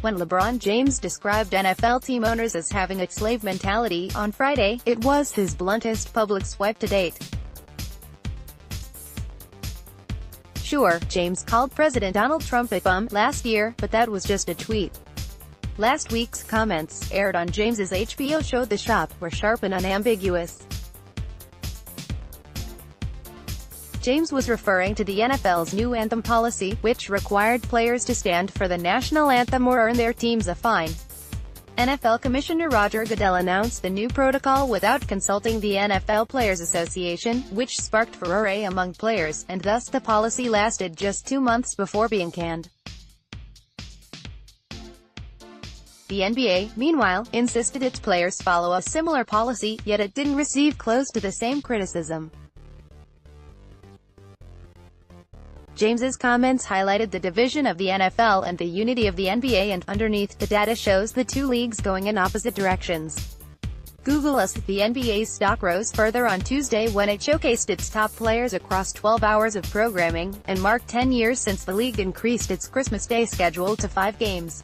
When LeBron James described NFL team owners as having a slave mentality on Friday, it was his bluntest public swipe to date. Sure, James called President Donald Trump a bum last year, but that was just a tweet. Last week's comments, aired on James's HBO show The Shop, were sharp and unambiguous. James was referring to the NFL's new anthem policy, which required players to stand for the national anthem or earn their teams a fine. NFL Commissioner Roger Goodell announced the new protocol without consulting the NFL Players Association, which sparked furore among players, and thus the policy lasted just 2 months before being canned. The NBA, meanwhile, insisted its players follow a similar policy, yet it didn't receive close to the same criticism. James's comments highlighted the division of the NFL and the unity of the NBA, and underneath, the data shows the two leagues going in opposite directions. Google us. The NBA's stock rose further on Tuesday when it showcased its top players across 12 hours of programming, and marked 10 years since the league increased its Christmas Day schedule to 5 games.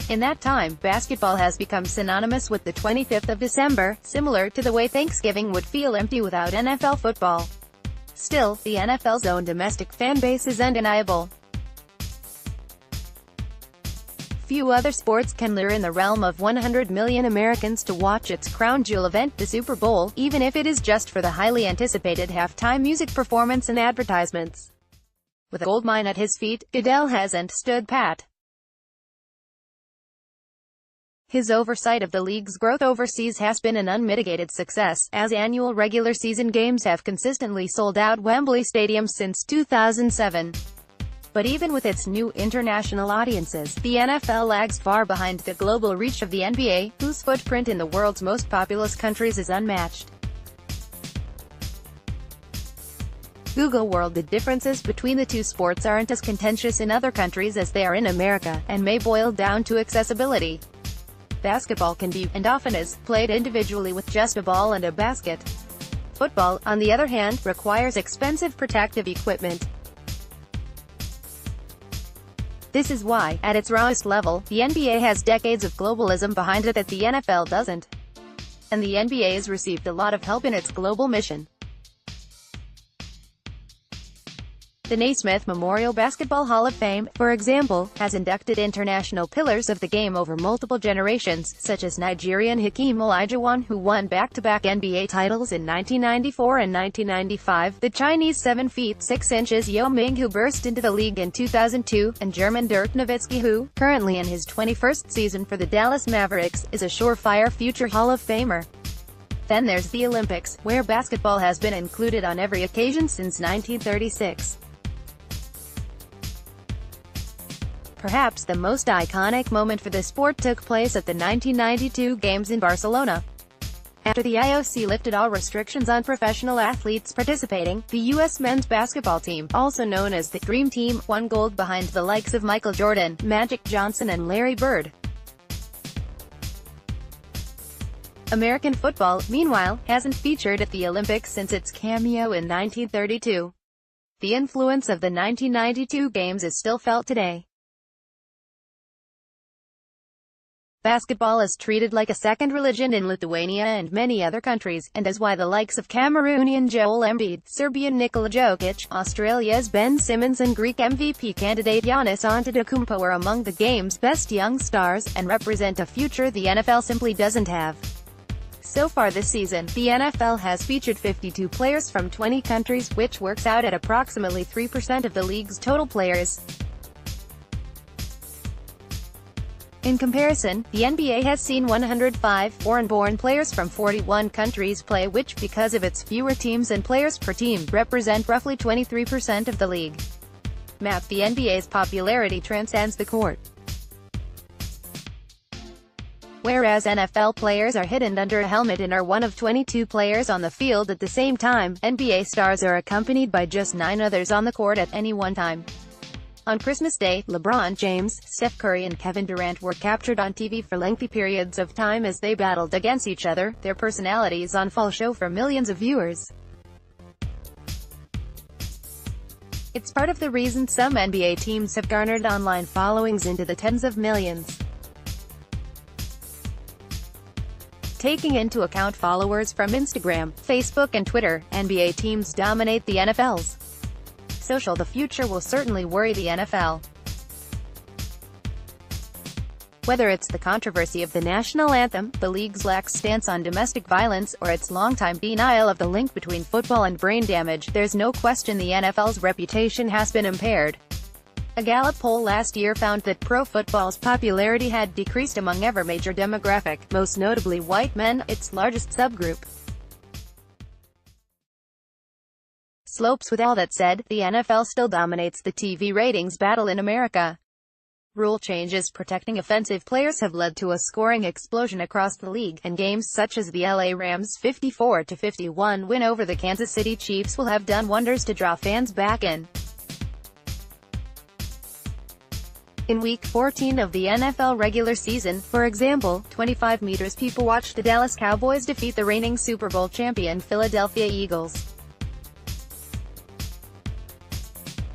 In that time, basketball has become synonymous with the 25th of December, similar to the way Thanksgiving would feel empty without NFL football. Still, the NFL's own domestic fan base is undeniable. Few other sports can lure in the realm of 100 million Americans to watch its crown jewel event, the Super Bowl, even if it is just for the highly anticipated halftime music performance and advertisements. With a goldmine at his feet, Goodell hasn't stood pat. His oversight of the league's growth overseas has been an unmitigated success, as annual regular season games have consistently sold out Wembley Stadium since 2007. But even with its new international audiences, the NFL lags far behind the global reach of the NBA, whose footprint in the world's most populous countries is unmatched. Google World. The differences between the two sports aren't as contentious in other countries as they are in America, and may boil down to accessibility. Basketball can be, and often is, played individually with just a ball and a basket. Football, on the other hand, requires expensive protective equipment. This is why, at its rawest level, the NBA has decades of globalism behind it that the NFL doesn't. And the NBA has received a lot of help in its global mission. The Naismith Memorial Basketball Hall of Fame, for example, has inducted international pillars of the game over multiple generations, such as Nigerian Hakeem Olajuwon, who won back-to-back NBA titles in 1994 and 1995, the Chinese 7 feet 6 inches Yao Ming, who burst into the league in 2002, and German Dirk Nowitzki, who, currently in his 21st season for the Dallas Mavericks, is a surefire future Hall of Famer. Then there's the Olympics, where basketball has been included on every occasion since 1936. Perhaps the most iconic moment for the sport took place at the 1992 Games in Barcelona. After the IOC lifted all restrictions on professional athletes participating, the U.S. men's basketball team, also known as the Dream Team, won gold behind the likes of Michael Jordan, Magic Johnson and Larry Bird. American football, meanwhile, hasn't featured at the Olympics since its cameo in 1932. The influence of the 1992 Games is still felt today. Basketball is treated like a second religion in Lithuania and many other countries, and is why the likes of Cameroonian Joel Embiid, Serbian Nikola Jokic, Australia's Ben Simmons and Greek MVP candidate Giannis Antetokounmpo are among the game's best young stars, and represent a future the NFL simply doesn't have. So far this season, the NFL has featured 52 players from 20 countries, which works out at approximately 3% of the league's total players. In comparison, the NBA has seen 105 foreign-born players from 41 countries play, which, because of its fewer teams and players per team, represent roughly 23% of the league. Map. The NBA's popularity transcends the court. Whereas NFL players are hidden under a helmet and are one of 22 players on the field at the same time, NBA stars are accompanied by just 9 others on the court at any one time. On Christmas Day, LeBron James, Steph Curry and Kevin Durant were captured on TV for lengthy periods of time as they battled against each other, their personalities on full show for millions of viewers. It's part of the reason some NBA teams have garnered online followings into the tens of millions. Taking into account followers from Instagram, Facebook and Twitter, NBA teams dominate the NFL's social. The future will certainly worry the NFL. Whether it's the controversy of the national anthem, the league's lax stance on domestic violence, or its longtime denial of the link between football and brain damage, there's no question the NFL's reputation has been impaired. A Gallup poll last year found that pro football's popularity had decreased among every major demographic, most notably white men, its largest subgroup. Slopes. With all that said, the NFL still dominates the TV ratings battle in America. Rule changes protecting offensive players have led to a scoring explosion across the league, and games such as the LA Rams' 54-51 win over the Kansas City Chiefs will have done wonders to draw fans back in. In Week 14 of the NFL regular season, for example, 25 meters people watched the Dallas Cowboys defeat the reigning Super Bowl champion Philadelphia Eagles.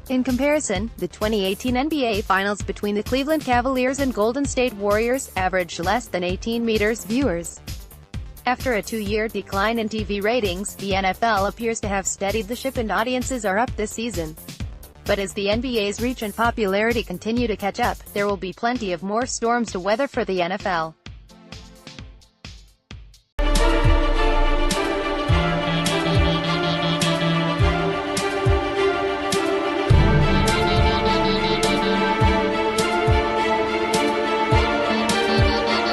In comparison, the 2018 NBA Finals between the Cleveland Cavaliers and Golden State Warriors averaged less than 18 meters viewers. After a two-year decline in TV ratings, the NFL appears to have steadied the ship and audiences are up this season. But as the NBA's reach and popularity continue to catch up, there will be plenty of more storms to weather for the NFL.